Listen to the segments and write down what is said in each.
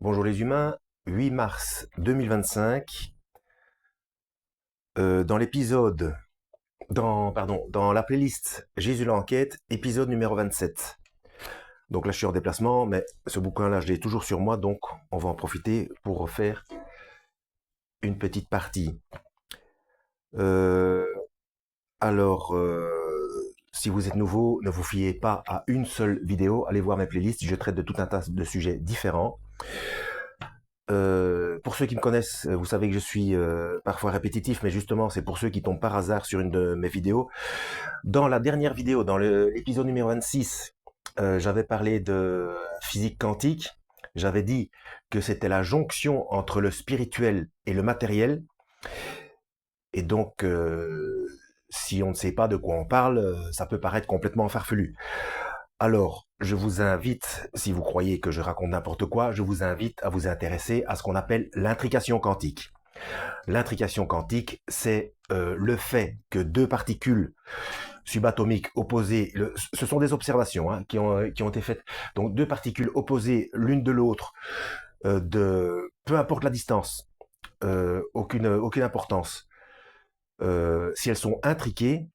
Bonjour les humains, 8 mars 2025, dans l'épisode, dans la playlist Jésus l'enquête, épisode numéro 27. Donc là je suis en déplacement, mais ce bouquin-là je l'ai toujours sur moi, donc on va en profiter pour refaire une petite partie. Euh, alors, si vous êtes nouveau, ne vous fiez pas à une seule vidéo, allez voir mes playlists, je traite de tout un tas de sujets différents. Pour ceux qui me connaissent, vous savez que je suis parfois répétitif, mais justement, c'est pour ceux qui tombent par hasard sur une de mes vidéos. Dans la dernière vidéo, dans l'épisode numéro 26, j'avais parlé de physique quantique. J'avais dit que c'était la jonction entre le spirituel et le matériel. Et donc, si on ne sait pas de quoi on parle, ça peut paraître complètement farfelu. Alors, je vous invite, si vous croyez que je raconte n'importe quoi, je vous invite à vous intéresser à ce qu'on appelle l'intrication quantique. L'intrication quantique, c'est le fait que deux particules subatomiques opposées, ce sont des observations qui ont été faites, donc deux particules opposées l'une de l'autre, peu importe la distance, aucune importance. Si elles sont intriquées,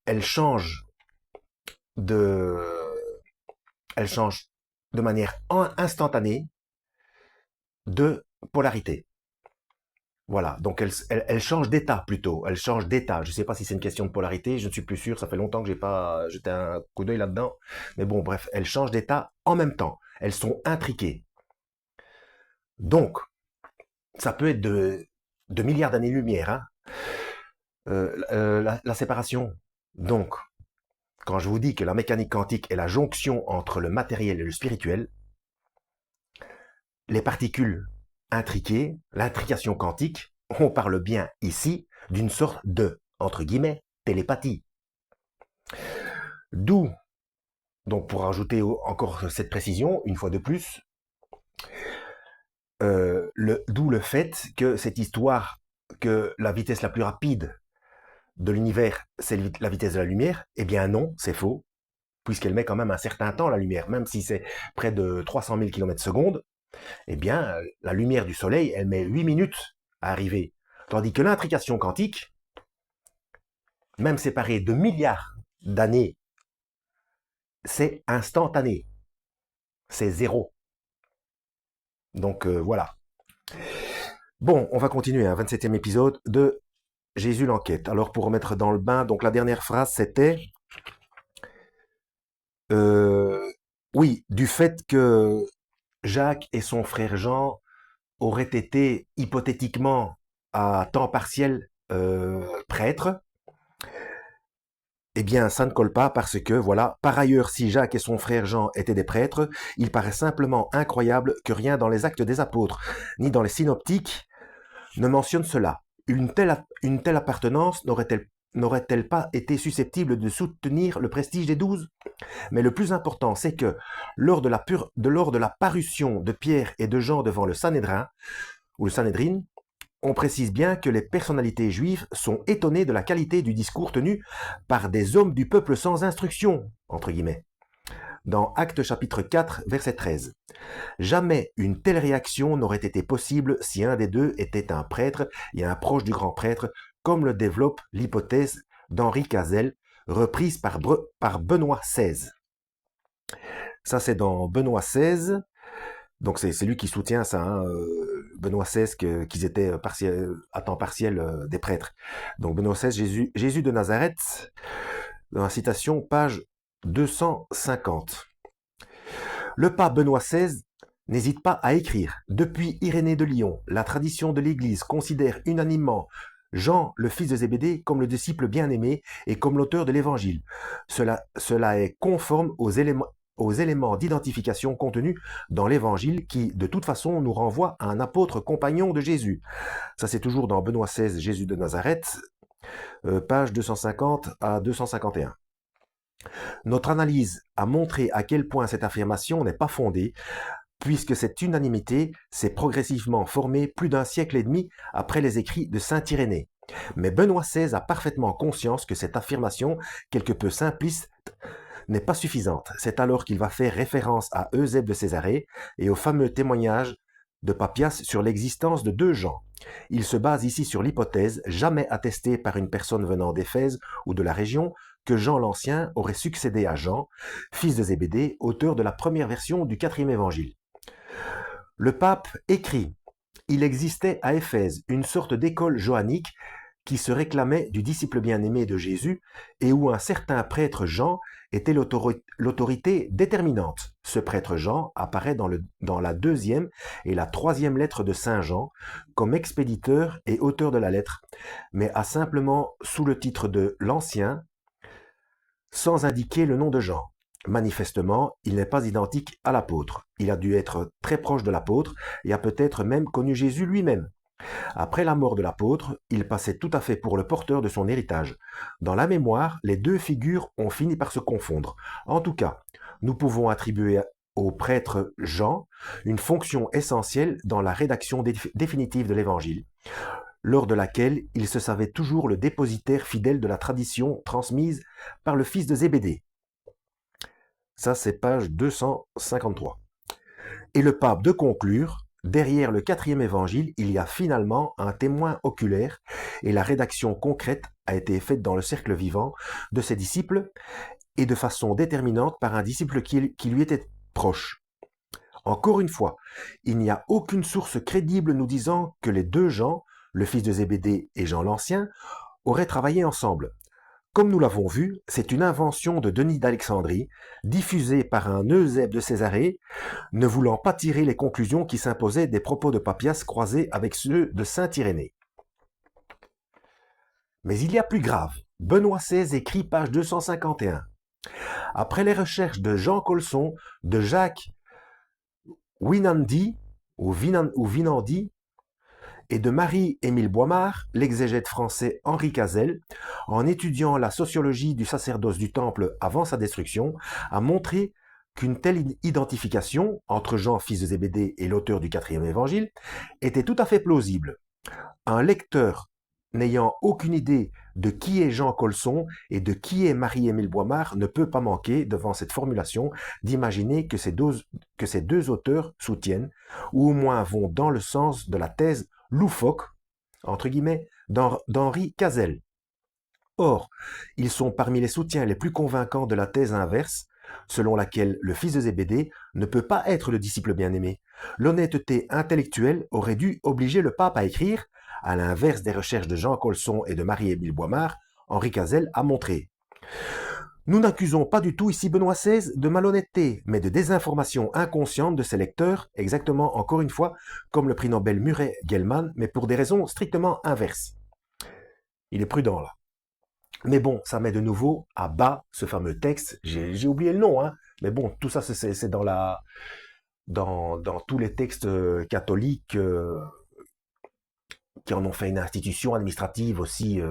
elles changent de, elles changent de manière instantanée de polarité. Voilà, donc elle change d'état plutôt, elle change d'état. Je ne sais pas si c'est une question de polarité, je ne suis plus sûr, ça fait longtemps que j'ai pas jeté un coup d'œil là-dedans. Mais bon, bref, elles changent d'état en même temps. Elles sont intriquées. Donc, ça peut être de milliards d'années-lumière, hein, la séparation. Donc, quand je vous dis que la mécanique quantique est la jonction entre le matériel et le spirituel, les particules intriquées, l'intrication quantique, on parle bien ici d'une sorte de, entre guillemets, télépathie. D'où, donc pour rajouter encore cette précision, une fois de plus, d'où le fait que cette histoire que la vitesse la plus rapide de l'univers, c'est la vitesse de la lumière, eh bien non, c'est faux, puisqu'elle met quand même un certain temps, la lumière, même si c'est près de 300 000 km/s, eh bien, la lumière du soleil, elle met 8 minutes à arriver. Tandis que l'intrication quantique, même séparée de milliards d'années, c'est instantané. C'est zéro. Donc voilà. Bon, on va continuer, 27e épisode de Jésus l'enquête. Alors pour remettre dans le bain, donc la dernière phrase c'était euh, oui, du fait que Jacques et son frère Jean auraient été hypothétiquement à temps partiel prêtres. Eh bien, ça ne colle pas parce que, voilà, par ailleurs, si Jacques et son frère Jean étaient des prêtres, il paraît simplement incroyable que rien dans les actes des apôtres, ni dans les synoptiques, ne mentionne cela. Une telle appartenance n'aurait-elle pas été susceptible de soutenir le prestige des 12? Mais le plus important, c'est que, lors de la parution de Pierre et de Jean devant le Sanhédrin, ou le Sanhédrin, on précise bien que les personnalités juives sont étonnées de la qualité du discours tenu par des hommes du peuple sans instruction, entre guillemets. Dans Actes chapitre 4, verset 13. Jamais une telle réaction n'aurait été possible si un des deux était un prêtre et un proche du grand prêtre, comme le développe l'hypothèse d'Henri Cazel, reprise par Benoît XVI. Ça, c'est dans Benoît XVI. Donc c'est lui qui soutient ça, hein, Benoît XVI, qu'ils étaient à temps partiel des prêtres. Donc Benoît XVI, Jésus de Nazareth, dans la citation, page 250. Le pape Benoît XVI n'hésite pas à écrire. Depuis Irénée de Lyon, la tradition de l'Église considère unanimement Jean, le fils de Zébédée, comme le disciple bien-aimé et comme l'auteur de l'Évangile. Cela est conforme aux éléments d'identification contenus dans l'Évangile qui, de toute façon, nous renvoie à un apôtre compagnon de Jésus. Ça, c'est toujours dans Benoît XVI, Jésus de Nazareth, page 250 à 251. Notre analyse a montré à quel point cette affirmation n'est pas fondée, puisque cette unanimité s'est progressivement formée plus d'un siècle et demi après les écrits de saint Irénée. Mais Benoît XVI a parfaitement conscience que cette affirmation, quelque peu simpliste, n'est pas suffisante. C'est alors qu'il va faire référence à Eusèbe de Césarée et au fameux témoignage de Papias sur l'existence de deux Jean. Il se base ici sur l'hypothèse, jamais attestée par une personne venant d'Éphèse ou de la région, que Jean l'Ancien aurait succédé à Jean, fils de Zébédée, auteur de la première version du 4e évangile. Le pape écrit: il existait à Éphèse une sorte d'école johannique qui se réclamait du disciple bien-aimé de Jésus et où un certain prêtre Jean était l'autorité déterminante. Ce prêtre Jean apparaît dans la 2e et la 3e lettre de Saint Jean comme expéditeur et auteur de la lettre, mais a simplement sous le titre de l'Ancien, sans indiquer le nom de Jean. Manifestement, il n'est pas identique à l'apôtre. Il a dû être très proche de l'apôtre et a peut-être même connu Jésus lui-même. Après la mort de l'apôtre, il passait tout à fait pour le porteur de son héritage. Dans la mémoire, les deux figures ont fini par se confondre. En tout cas, nous pouvons attribuer au prêtre Jean une fonction essentielle dans la rédaction définitive de l'Évangile, lors de laquelle il se savait toujours le dépositaire fidèle de la tradition transmise par le fils de Zébédée. Ça, c'est page 253. Et le pape de conclure: derrière le 4e évangile, il y a finalement un témoin oculaire et la rédaction concrète a été faite dans le cercle vivant de ses disciples et de façon déterminante par un disciple qui lui était proche. Encore une fois, il n'y a aucune source crédible nous disant que les deux Jean, le fils de Zébédée et Jean l'Ancien, auraient travaillé ensemble. Comme nous l'avons vu, c'est une invention de Denis d'Alexandrie, diffusée par un Eusèbe de Césarée, ne voulant pas tirer les conclusions qui s'imposaient des propos de Papias croisés avec ceux de saint Irénée. Mais il y a plus grave. Benoît XVI écrit page 251. Après les recherches de Jean Colson, de Jacques Winandi, ou Vinandi, et de Marie-Émile Boimard, l'exégète français Henri Cazelle, en étudiant la sociologie du sacerdoce du Temple avant sa destruction, a montré qu'une telle identification entre Jean, fils de Zébédée, et l'auteur du 4e évangile était tout à fait plausible. Un lecteur n'ayant aucune idée de qui est Jean Colson et de qui est Marie-Émile Boimard ne peut pas manquer, devant cette formulation, d'imaginer que ces deux auteurs soutiennent, ou au moins vont dans le sens de la thèse loufoque, entre guillemets, d'Henri Cazelle. Or, ils sont parmi les soutiens les plus convaincants de la thèse inverse, selon laquelle le fils de Zébédée ne peut pas être le disciple bien-aimé. L'honnêteté intellectuelle aurait dû obliger le pape à écrire, à l'inverse des recherches de Jean Colson et de Marie-Émile Boimard, Henri Cazelle a montré. Nous n'accusons pas du tout ici Benoît XVI de malhonnêteté, mais de désinformation inconsciente de ses lecteurs, exactement, encore une fois, comme le prix Nobel Murray Gell-Mann, mais pour des raisons strictement inverses. Il est prudent là. Mais bon, ça met de nouveau à bas ce fameux texte. J'ai oublié le nom, hein. Mais bon, tout ça, c'est dans tous les textes catholiques qui en ont fait une institution administrative aussi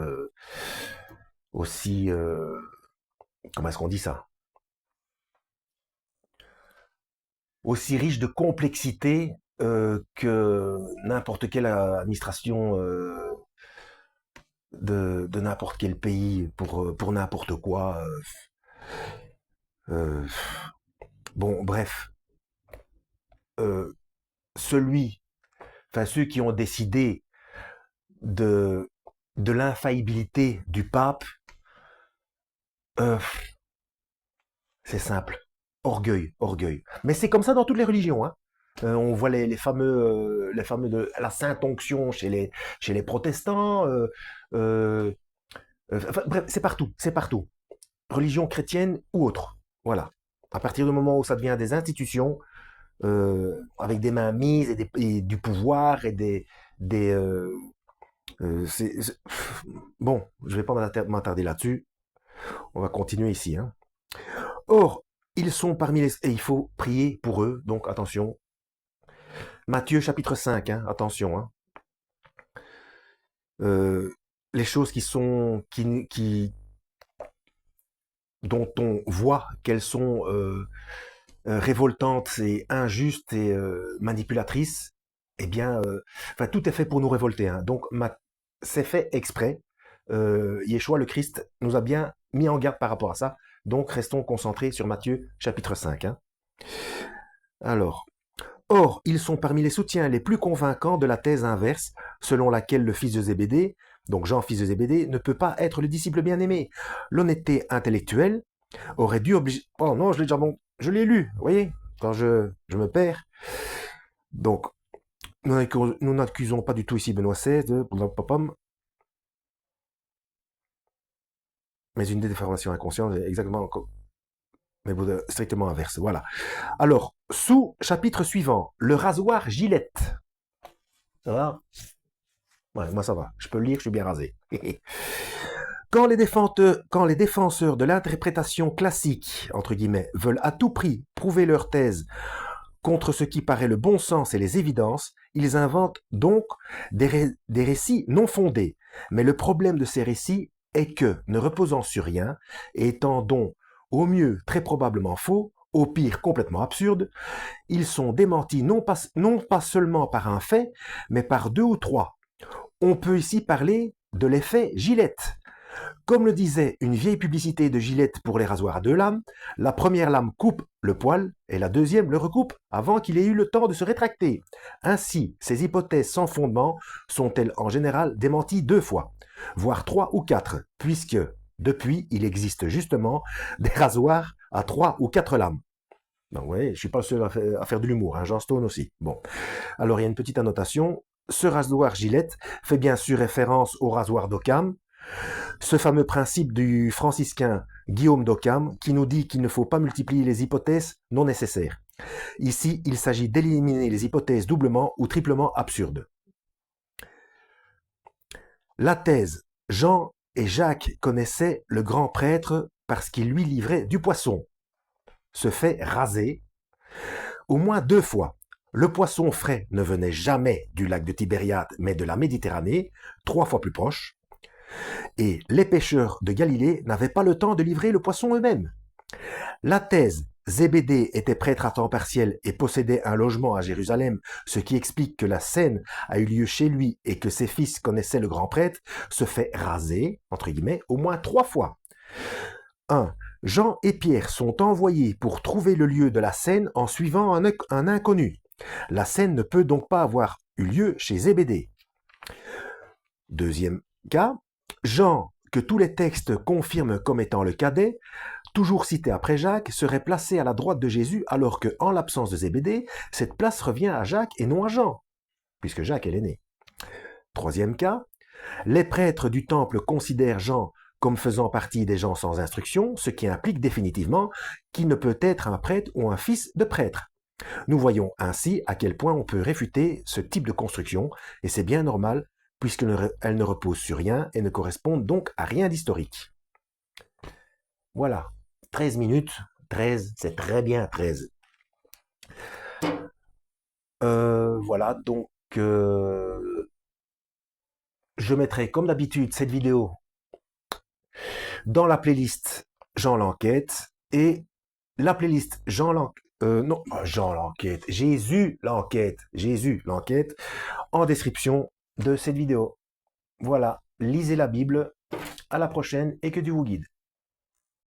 comment est-ce qu'on dit ça? Aussi riche de complexité que n'importe quelle administration de n'importe quel pays pour n'importe quoi. Bon, bref. Euh, ceux qui ont décidé de l'infaillibilité du pape, euh, c'est simple. Orgueil, orgueil. Mais c'est comme ça dans toutes les religions, hein. On voit les fameux de la sainte onction chez les protestants. Enfin, bref, c'est partout, c'est partout. Religion chrétienne ou autre. Voilà. À partir du moment où ça devient des institutions, avec des mains mises et du pouvoir et des bon, je vais pas m'attarder là-dessus. On va continuer ici, hein. Or, ils sont parmi les... Et il faut prier pour eux, donc attention. Matthieu chapitre 5, hein, attention. Hein. Les choses dont on voit qu'elles sont révoltantes et injustes et manipulatrices, eh bien, tout est fait pour nous révolter. Hein. Donc, c'est fait exprès. Yeshua, le Christ, nous a bien mis en garde par rapport à ça. Donc, restons concentrés sur Matthieu chapitre 5. Hein. Alors, or, ils sont parmi les soutiens les plus convaincants de la thèse inverse, selon laquelle le fils de Zébédée, donc Jean fils de Zébédée, ne peut pas être le disciple bien-aimé. L'honnêteté intellectuelle aurait dû obliger... Oh non, je l'ai déjà bon, je l'ai lu, vous voyez, quand je me perds. Donc, nous n'accusons pas du tout ici Benoît XVI de... Mais une déformation inconsciente est exactement... Mais strictement inverse, voilà. Alors, sous chapitre suivant, le rasoir Gillette. Ça va? Ouais, moi ça va. Je peux le lire, je suis bien rasé. Quand les défenseurs de l'interprétation classique, entre guillemets, veulent à tout prix prouver leur thèse contre ce qui paraît le bon sens et les évidences, ils inventent donc des récits non fondés. Mais le problème de ces récits est que, ne reposant sur rien, et étant donc au mieux très probablement faux, au pire complètement absurdes, ils sont démentis non pas seulement par un fait, mais par deux ou trois. On peut ici parler de l'effet Gillette. Comme le disait une vieille publicité de Gillette pour les rasoirs à deux lames, la première lame coupe le poil et la deuxième le recoupe avant qu'il ait eu le temps de se rétracter. Ainsi, ces hypothèses sans fondement sont-elles en général démenties 2 fois, voire 3 ou 4, puisque depuis, il existe justement des rasoirs à 3 ou 4 lames. Donc, ouais, je ne suis pas le seul à faire de l'humour, hein, Jean Stone aussi. Bon, alors il y a une petite annotation. Ce rasoir Gillette fait bien sûr référence au rasoir d'Occam, ce fameux principe du franciscain Guillaume d'Occam qui nous dit qu'il ne faut pas multiplier les hypothèses non nécessaires. Ici, il s'agit d'éliminer les hypothèses doublement ou triplement absurdes. La thèse Jean et Jacques connaissaient le grand prêtre parce qu'il lui livrait du poisson. Se fait raser au moins 2 fois. Le poisson frais ne venait jamais du lac de Tibériade, mais de la Méditerranée, 3 fois plus proche. Et les pêcheurs de Galilée n'avaient pas le temps de livrer le poisson eux-mêmes. La thèse Zébédée était prêtre à temps partiel et possédait un logement à Jérusalem, ce qui explique que la scène a eu lieu chez lui et que ses fils connaissaient le grand prêtre, se fait raser, entre guillemets, au moins 3 fois. 1. Jean et Pierre sont envoyés pour trouver le lieu de la scène en suivant un inconnu. La scène ne peut donc pas avoir eu lieu chez Zébédée. Deuxième cas, Jean, que tous les textes confirment comme étant le cadet, toujours cité après Jacques, serait placé à la droite de Jésus alors que, en l'absence de Zébédée, cette place revient à Jacques et non à Jean, puisque Jacques est l'aîné. Troisième cas, les prêtres du temple considèrent Jean comme faisant partie des gens sans instruction, ce qui implique définitivement qu'il ne peut être un prêtre ou un fils de prêtre. Nous voyons ainsi à quel point on peut réfuter ce type de construction, et c'est bien normal, puisqu'elle ne repose sur rien et ne correspond donc à rien d'historique. Voilà, 13 minutes, 13, c'est très bien 13. Voilà, donc je mettrai comme d'habitude cette vidéo dans la playlist Jean l'enquête et la playlist Jean l'enquête, Jésus l'enquête en description de cette vidéo. Voilà, lisez la Bible, à la prochaine et que Dieu vous guide.